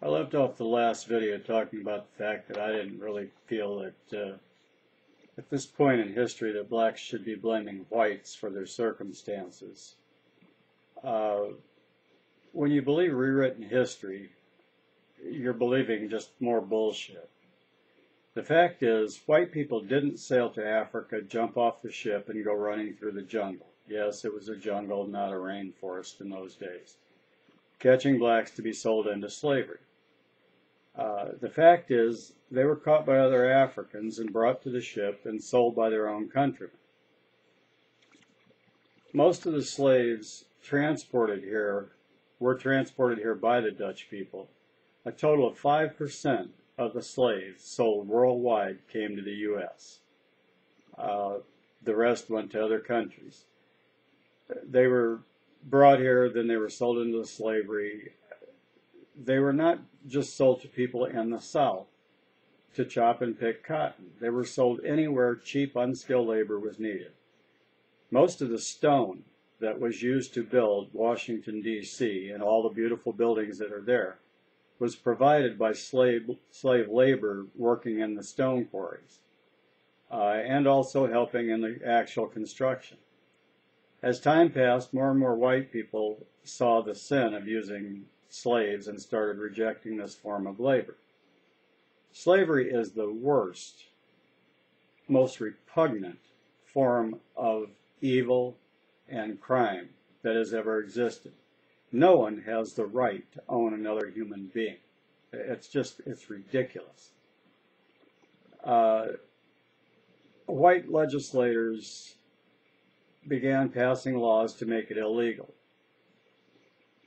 I left off the last video talking about the fact that I didn't really feel that at this point in history that blacks should be blaming whites for their circumstances. When you believe rewritten history, you're believing just more bullshit. The fact is, white people didn't sail to Africa, jump off the ship, and go running through the jungle. Yes, it was a jungle, not a rainforest in those days, catching blacks to be sold into slavery. The fact is, they were caught by other Africans and brought to the ship and sold by their own countrymen. Most of the slaves transported here were transported here by the Dutch people. A total of 5% of the slaves sold worldwide came to the U.S. The rest went to other countries. They were brought here, then they were sold into slavery. They were not just sold to people in the South to chop and pick cotton. They were sold anywhere cheap, unskilled labor was needed. Most of the stone that was used to build Washington, D.C., and all the beautiful buildings that are there was provided by slave labor working in the stone quarries and also helping in the actual construction. As time passed, more and more white people saw the sin of using slaves and started rejecting this form of labor. Slavery is the worst, most repugnant form of evil and crime that has ever existed. No one has the right to own another human being. It's ridiculous. White legislators began passing laws to make it illegal.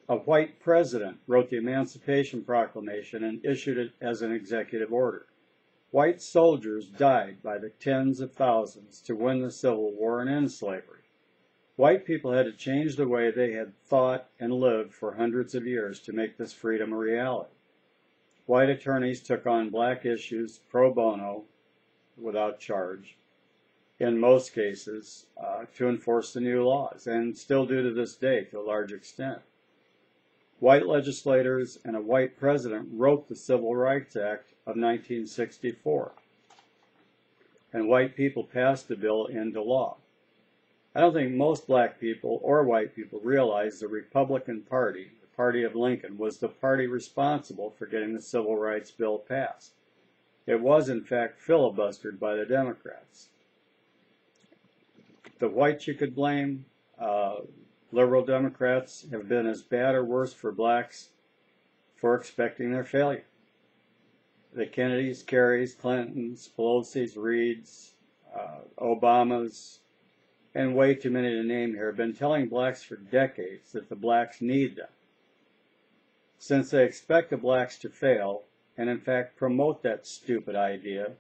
A white president wrote the Emancipation Proclamation and issued it as an executive order. White soldiers died by the tens of thousands to win the Civil War and end slavery. White people had to change the way they had thought and lived for hundreds of years to make this freedom a reality. White attorneys took on black issues pro bono, without charge, in most cases, to enforce the new laws, and still do to this day to a large extent. White legislators and a white president wrote the Civil Rights Act of 1964, and white people passed the bill into law. I don't think most black people or white people realize the Republican Party, the party of Lincoln, was the party responsible for getting the Civil Rights Bill passed. It was, in fact, filibustered by the Democrats. The whites you could blame. Liberal Democrats have been as bad or worse for blacks for expecting their failure. The Kennedys, Kerrys, Clintons, Pelosi's, Reeds, Obamas, and way too many to name here, have been telling blacks for decades that the blacks need them. Since they expect the blacks to fail, and in fact promote that stupid idea,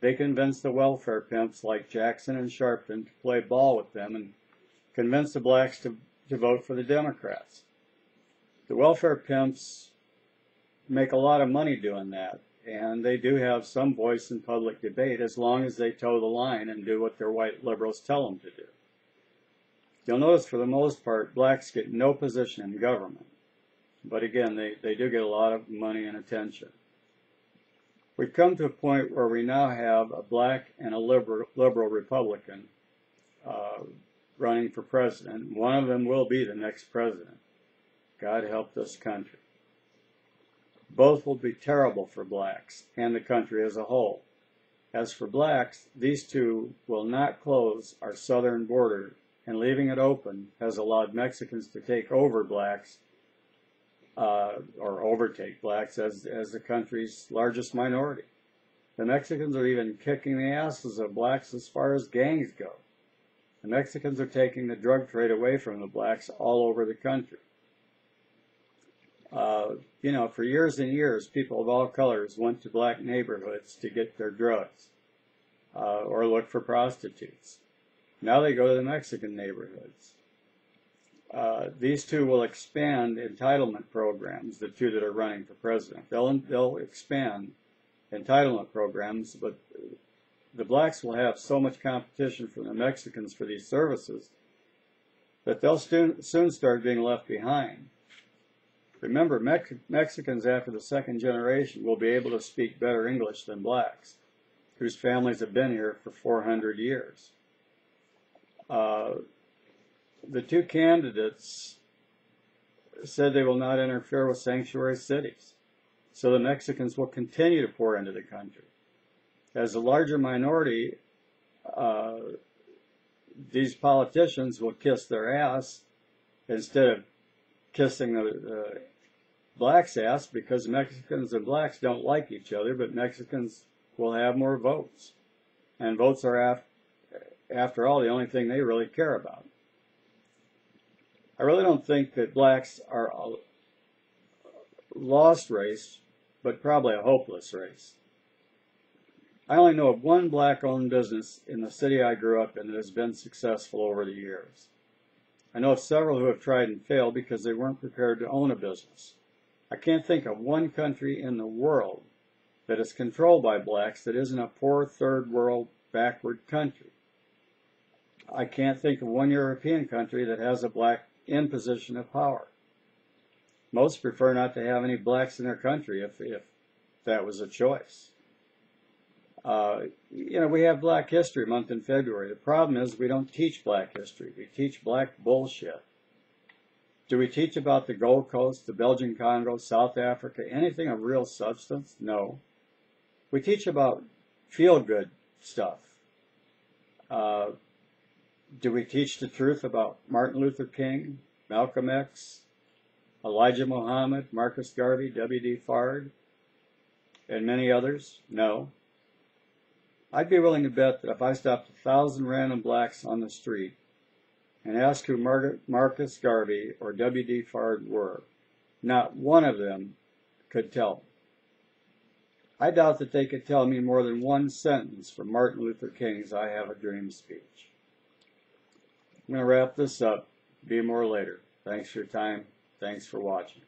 they convince the welfare pimps like Jackson and Sharpton to play ball with them and convince the blacks to vote for the Democrats. The welfare pimps make a lot of money doing that, and they do have some voice in public debate as long as they toe the line and do what their white liberals tell them to do. You'll notice for the most part, blacks get no position in government, but again, they do get a lot of money and attention. We've come to a point where we now have a black and a liberal Republican running for president. One of them will be the next president. God help this country. Both will be terrible for blacks and the country as a whole. As for blacks, these two will not close our southern border, and leaving it open has allowed Mexicans to take over blacks, or overtake blacks as the country's largest minority. The Mexicans are even kicking the asses of blacks as far as gangs go. The Mexicans are taking the drug trade away from the blacks all over the country. For years and years, people of all colors went to black neighborhoods to get their drugs or look for prostitutes. Now they go to the Mexican neighborhoods. These two will expand entitlement programs, the two that are running for president. They'll expand entitlement programs, but the blacks will have so much competition from the Mexicans for these services that they'll soon start being left behind. Remember, Mexicans after the second generation will be able to speak better English than blacks, whose families have been here for 400 years. The two candidates said they will not interfere with sanctuary cities, so the Mexicans will continue to pour into the country. As a larger minority, these politicians will kiss their ass instead of kissing the blacks' ass, because Mexicans and blacks don't like each other, but Mexicans will have more votes. And votes are, after all, the only thing they really care about. I really don't think that blacks are a lost race, but probably a hopeless race. I only know of one black-owned business in the city I grew up in that has been successful over the years. I know of several who have tried and failed because they weren't prepared to own a business. I can't think of one country in the world that is controlled by blacks that isn't a poor third world backward country. I can't think of one European country that has a black in position of power. Most prefer not to have any blacks in their country if that was a choice. We have Black History Month in February. The problem is we don't teach black history. We teach black bullshit. Do we teach about the Gold Coast, the Belgian Congo, South Africa, anything of real substance? No. We teach about feel-good stuff. Do we teach the truth about Martin Luther King, Malcolm X, Elijah Muhammad, Marcus Garvey, W.D. Fard, and many others? No. I'd be willing to bet that if I stopped 1,000 random blacks on the street and asked who Marcus Garvey or W.D. Fard were, not one of them could tell me. I doubt that they could tell me more than one sentence from Martin Luther King's I Have a Dream speech. I'm going to wrap this up. Be more later. Thanks for your time. Thanks for watching.